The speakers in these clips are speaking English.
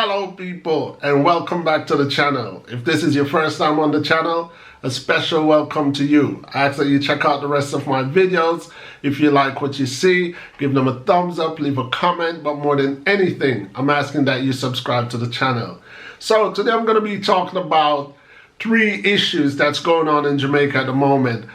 Hello people, and welcome back to the channel. If this is your first time on the channel, a special welcome to you. I ask that you check out the rest of my videos. If you like what you see, give them a thumbs up, leave a comment, but more than anything, I'm asking that you subscribe to the channel. So today I'm going to be talking about 3 issues that's going on in Jamaica at the moment.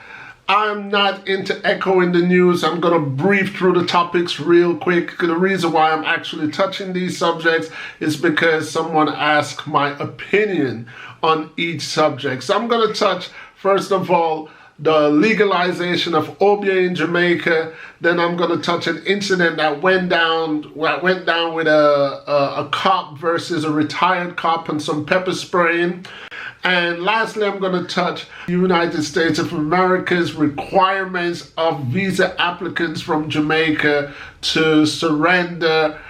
I'm not into echoing the news. I'm going to brief through the topics real quick. The reason why I'm actually touching these subjects is because someone asked my opinion on each subject. So I'm going to touch, first of all, the legalization of Obeah in Jamaica. Then I'm going to touch an incident that went down with a cop versus a retired cop and some pepper spraying. And lastly, I'm going to touch the United States of America's requirements of visa applicants from Jamaica to surrender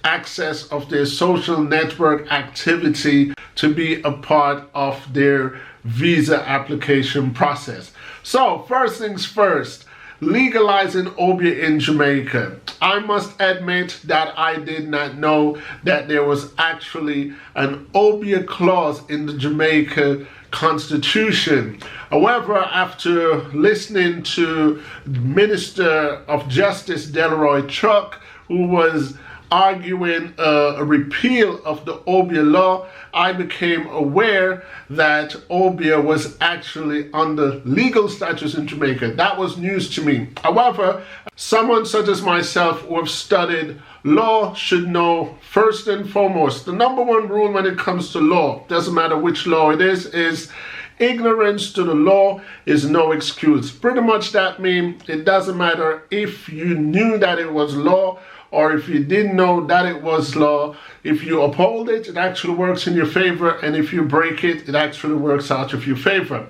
access of their social network activity to be a part of their visa application process. So first things first, legalizing Obeah in Jamaica. I must admit that I did not know that there was actually an Obeah clause in the Jamaica Constitution. However, after listening to Minister of Justice Delroy Chuck, who was arguing a repeal of the Obeah law, I became aware that Obeah was actually under legal status in Jamaica. That was news to me. However, someone such as myself who have studied law should know first and foremost, the number one rule when it comes to law, doesn't matter which law it is ignorance to the law is no excuse. Pretty much that means it doesn't matter if you knew that it was law or if you didn't know that it was law. If you uphold it, it actually works in your favor, and if you break it, it actually works out of your favor.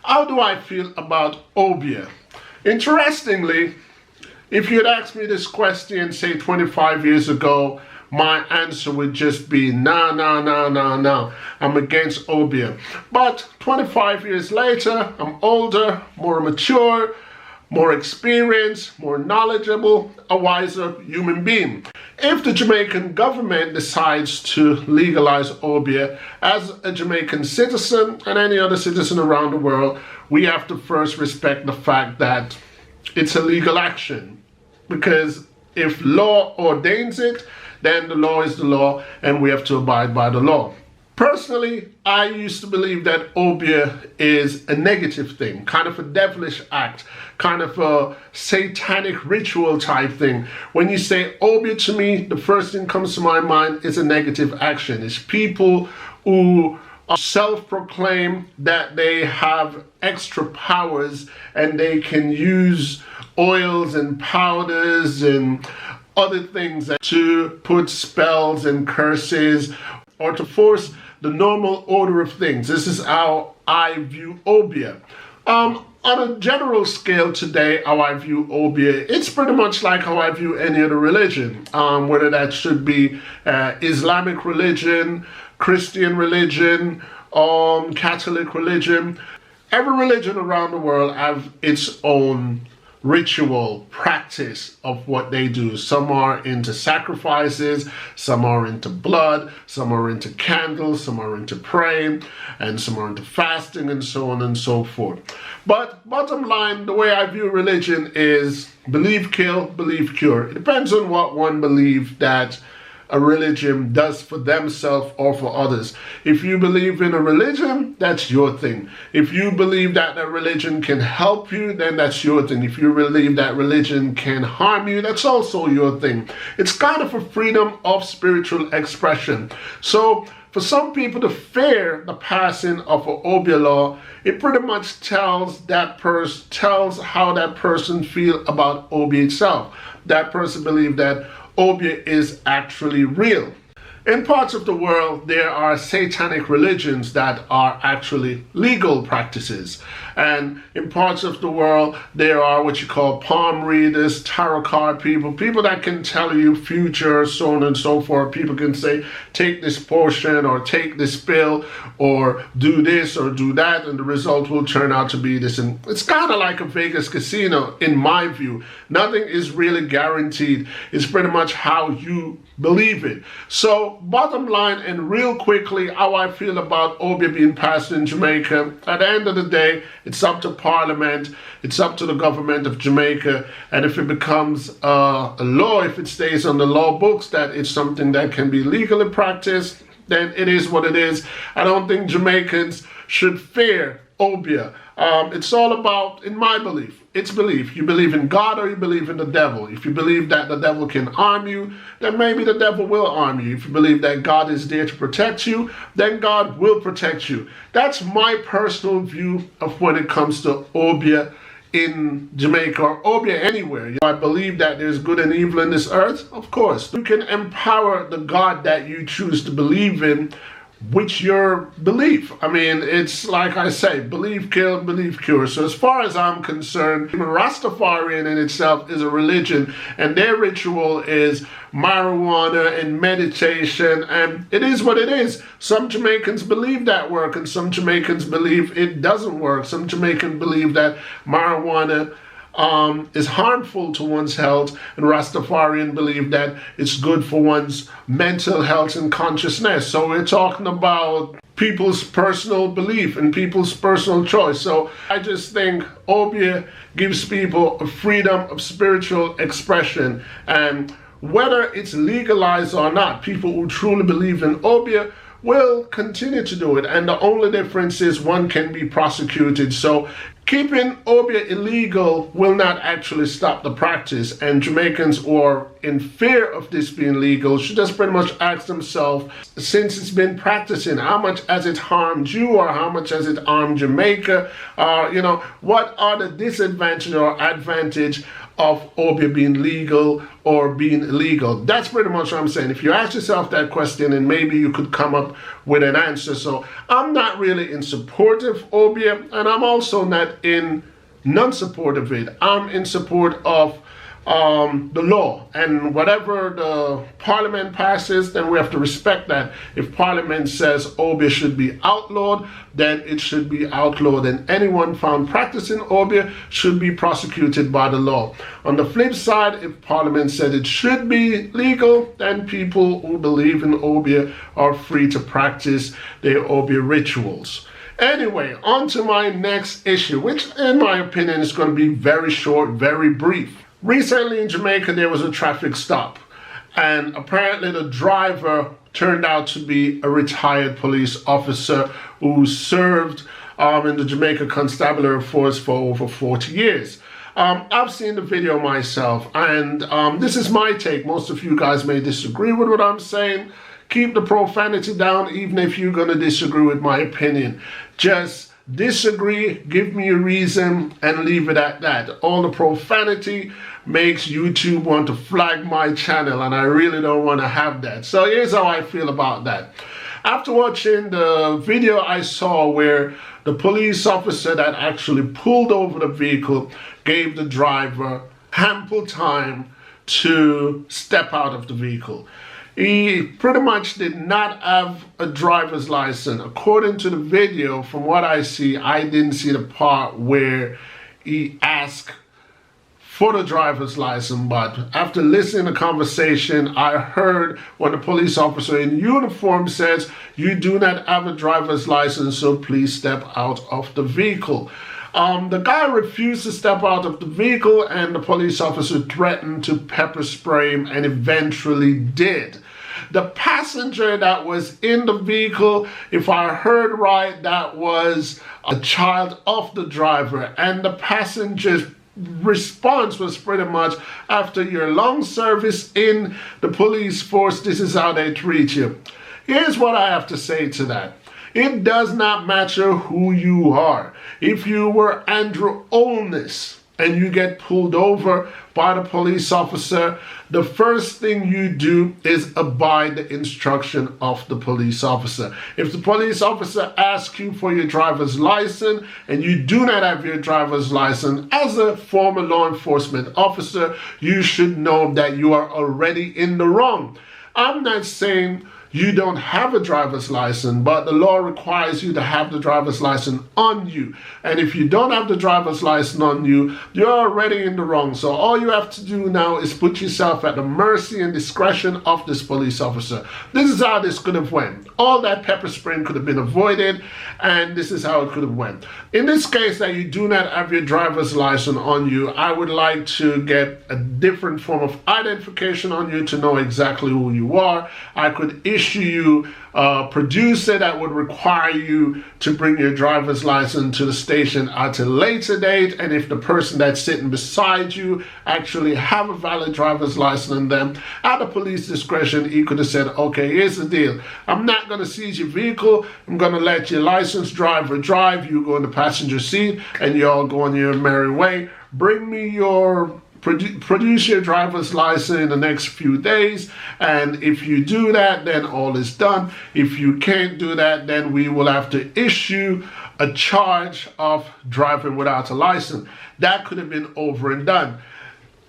How do I feel about Obeah? Interestingly, if you'd asked me this question, say 25 years ago, my answer would just be no, I'm against Obeah. But 25 years later, I'm older, more mature, more experienced, more knowledgeable, a wiser human being. If the Jamaican government decides to legalize Obeah, as a Jamaican citizen and any other citizen around the world, we have to first respect the fact that it's a legal action. Because if law ordains it, then the law is the law and we have to abide by the law. Personally, I used to believe that Obeah is a negative thing, kind of a devilish act, kind of a satanic ritual type thing. When you say Obeah to me, the first thing comes to my mind is a negative action. It's people who self-proclaim that they have extra powers and they can use oils and powders and other things to put spells and curses or to force the normal order of things. This is how I view Obeah. On a general scale today, how I view Obeah, it's pretty much like how I view any other religion, whether that should be Islamic religion, Christian religion, Catholic religion. Every religion around the world have its own ritual practice of what they do. Some are into sacrifices, some are into blood, some are into candles, some are into praying, and some are into fasting, and so on and so forth. But bottom line, the way I view religion is believe, kill, believe, cure. It depends on what one believes that a religion does for themselves or for others. If you believe in a religion, that's your thing. If you believe that a religion can help you, then that's your thing. If you believe that religion can harm you, that's also your thing. It's kind of a freedom of spiritual expression. So for some people to fear the passing of an Obeah law, it pretty much tells how that person feel about Obeah itself. That person believes that Obeah is actually real. In parts of the world, there are satanic religions that are actually legal practices. And in parts of the world, there are what you call palm readers, tarot card people, people that can tell you future, so on and so forth. People can say, take this portion or take this pill or do this or do that, and the result will turn out to be this. And it's kind of like a Vegas casino, in my view. Nothing is really guaranteed. It's pretty much how you believe it. So bottom line, and real quickly, how I feel about Obeah being passed in Jamaica. At the end of the day, it's up to Parliament, it's up to the government of Jamaica, and if it becomes a law, if it stays on the law books that it's something that can be legally practiced, then it is what it is. I don't think Jamaicans should fear Obeah. It's all about, in my belief, it's belief. You believe in God or you believe in the devil. If you believe that the devil can harm you, then maybe the devil will harm you. If you believe that God is there to protect you, then God will protect you. That's my personal view of when it comes to Obeah in Jamaica or Obeah anywhere. I believe that there's good and evil in this earth, of course. You can empower the God that you choose to believe in with your belief. I mean, it's like I say, believe kill, believe cure. So as far as I'm concerned, Rastafarian in itself is a religion, and their ritual is marijuana and meditation, and it is what it is. Some Jamaicans believe that work, and some Jamaicans believe it doesn't work. Some Jamaicans believe that marijuana is harmful to one's health, and Rastafarian believe that it's good for one's mental health and consciousness. So we're talking about people's personal belief and people's personal choice. So I just think Obeah gives people a freedom of spiritual expression, and whether it's legalized or not, people who truly believe in Obeah will continue to do it, and the only difference is one can be prosecuted. So keeping Obeah illegal will not actually stop the practice, and Jamaicans who are in fear of this being legal should just pretty much ask themselves, since it's been practicing, how much has it harmed you, or how much has it harmed Jamaica? You know, what are the disadvantages or advantage of Obeah being legal or being illegal? That's pretty much what I'm saying. If you ask yourself that question, and maybe you could come up with an answer. So I'm not really in support of Obeah, and I'm also not in non-support of it. I'm in support of the law, and whatever the Parliament passes, then we have to respect that. If Parliament says Obeah should be outlawed, then it should be outlawed, and anyone found practicing Obeah should be prosecuted by the law. On the flip side, if Parliament said it should be legal, then people who believe in Obeah are free to practice their Obeah rituals. Anyway, on to my next issue, which in my opinion is going to be very short, very brief. Recently in Jamaica, there was a traffic stop, and apparently the driver turned out to be a retired police officer who served in the Jamaica Constabulary Force for over 40 years. I've seen the video myself, and this is my take. Most of you guys may disagree with what I'm saying. Keep the profanity down, even if you're going to disagree with my opinion. Just disagree, give me a reason, and leave it at that. All the profanity makes YouTube want to flag my channel, and I really don't want to have that. So here's how I feel about that. After watching the video I saw where the police officer that actually pulled over the vehicle gave the driver ample time to step out of the vehicle. He pretty much did not have a driver's license. According to the video, from what I see, I didn't see the part where he asked for the driver's license, but after listening to the conversation, I heard when the police officer in uniform says, "You do not have a driver's license, so please step out of the vehicle." The guy refused to step out of the vehicle, and the police officer threatened to pepper spray him, and eventually did. The passenger that was in the vehicle, if I heard right, that was a child of the driver, and the passenger's response was pretty much, after your long service in the police force, this is how they treat you. Here's what I have to say to that. It does not matter who you are. If you were Andrew Olness and you get pulled over by the police officer, the first thing you do is abide the instruction of the police officer. If the police officer asks you for your driver's license and you do not have your driver's license, as a former law enforcement officer, you should know that you are already in the wrong. I'm not saying you don't have a driver's license, but the law requires you to have the driver's license on you. And if you don't have the driver's license on you, you're already in the wrong. So all you have to do now is put yourself at the mercy and discretion of this police officer. This is how this could have went. All that pepper spraying could have been avoided, and this is how it could have went. In this case that you do not have your driver's license on you, I would like to get a different form of identification on you to know exactly who you are. I could issue you a producer that would require you to bring your driver's license to the station at a later date, and if the person that's sitting beside you actually have a valid driver's license on them, at the police discretion, he could have said, okay, here's the deal. I'm not going to seize your vehicle. I'm going to let your licensed driver drive. You go in the passenger seat and you all go on your merry way. Bring me your produce your driver's license in the next few days, and if you do that, then all is done. If you can't do that, then we will have to issue a charge of driving without a license. That could have been over and done.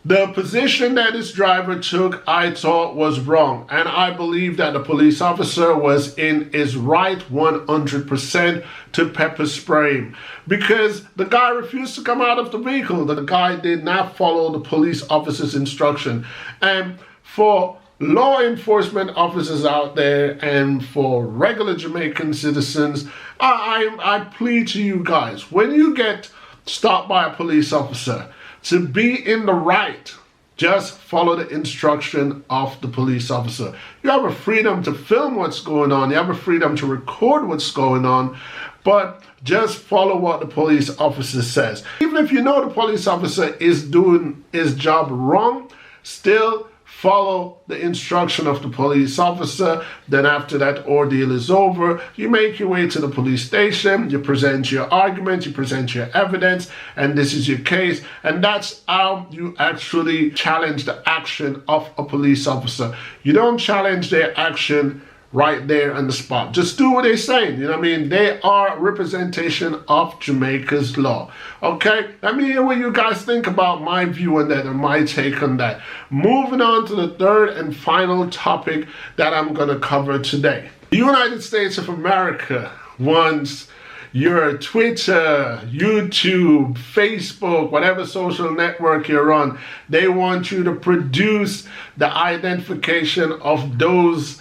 The position that this driver took, I thought, was wrong, and I believe that the police officer was in his right 100% to pepper spray him, because the guy refused to come out of the vehicle. The guy did not follow the police officer's instruction. And for law enforcement officers out there and for regular Jamaican citizens, I plead to you guys, when you get stopped by a police officer, to be in the right, just follow the instruction of the police officer. You have a freedom to film what's going on. You have a freedom to record what's going on, but just follow what the police officer says. Even if you know the police officer is doing his job wrong, still follow the instruction of the police officer. Then after that ordeal is over, you make your way to the police station, you present your argument, you present your evidence, and this is your case. And that's how you actually challenge the action of a police officer. You don't challenge their action right there on the spot. Just do what they're saying. You know what I mean? They are a representation of Jamaica's law. Okay? Let me hear what you guys think about my view on that and my take on that. Moving on to the third and final topic that I'm going to cover today. The United States of America wants your Twitter, YouTube, Facebook, whatever social network you're on, they want you to produce the identification of those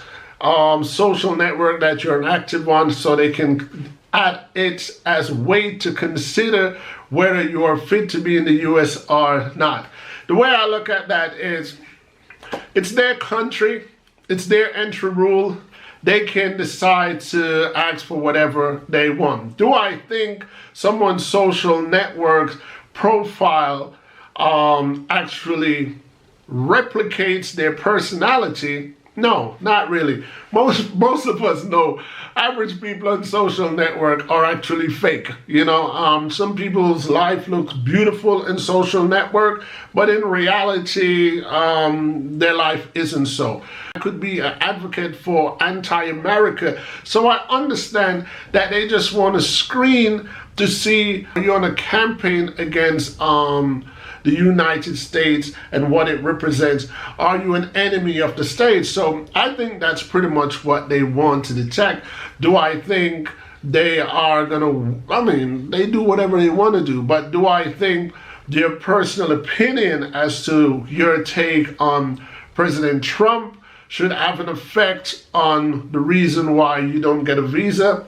social network that you're active on, so they can add it as weight to consider whether you are fit to be in the US or not. The way I look at that is, it's their country, it's their entry rule. They can decide to ask for whatever they want. Do I think someone's social network profile actually replicates their personality? No, not really. Most of us know average people on social network are actually fake. You know, some people's life looks beautiful in social network, but in reality, their life isn't so. I could be an advocate for anti-America, so I understand that they just want to screen to see you're on a campaign against the United States and what it represents. Are you an enemy of the state? So I think that's pretty much what they want to detect. Do I think they are gonna, I mean, they do whatever they want to do, but do I think their personal opinion as to your take on President Trump should have an effect on the reason why you don't get a visa?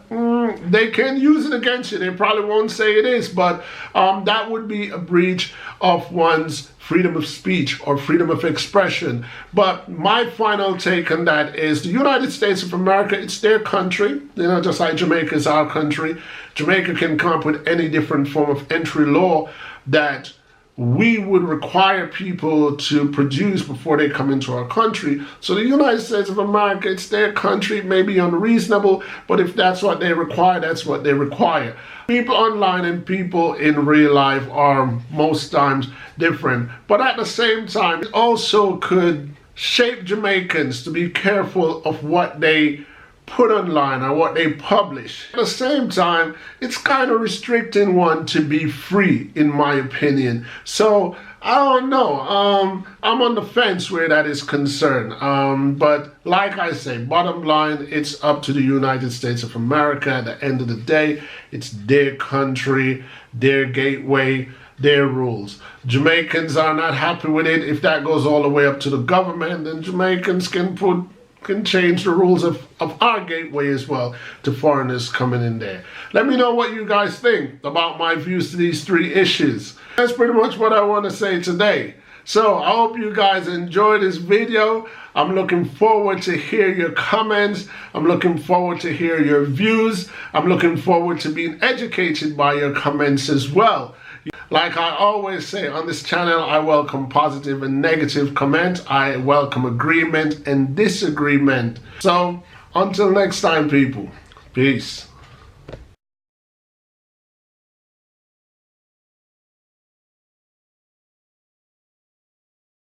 They can use it against you. They probably won't say it is, but that would be a breach of one's freedom of speech or freedom of expression. But my final take on that is the United States of America, it's their country, you know, just like Jamaica is our country. Jamaica can come up with any different form of entry law that we would require people to produce before they come into our country. So the United States of America, it's their country. It may be unreasonable, but if that's what they require, that's what they require. People online and people in real life are most times different. But at the same time, it also could shape Jamaicans to be careful of what they put online or what they publish. At the same time, it's kind of restricting one to be free, in my opinion. So I don't know. I'm on the fence where that is concerned. But like I say, bottom line, it's up to the United States of America. At the end of the day, it's their country, their gateway, their rules. Jamaicans are not happy with it. If that goes all the way up to the government, then Jamaicans can change the rules of our gateway as well to foreigners coming in there. Let me know what you guys think about my views to these three issues. That's pretty much what I want to say today. So I hope you guys enjoyed this video. I'm looking forward to hear your comments. I'm looking forward to hear your views. I'm looking forward to being educated by your comments as well. Like I always say on this channel, I welcome positive and negative comment. I welcome agreement and disagreement. So until next time, people, peace.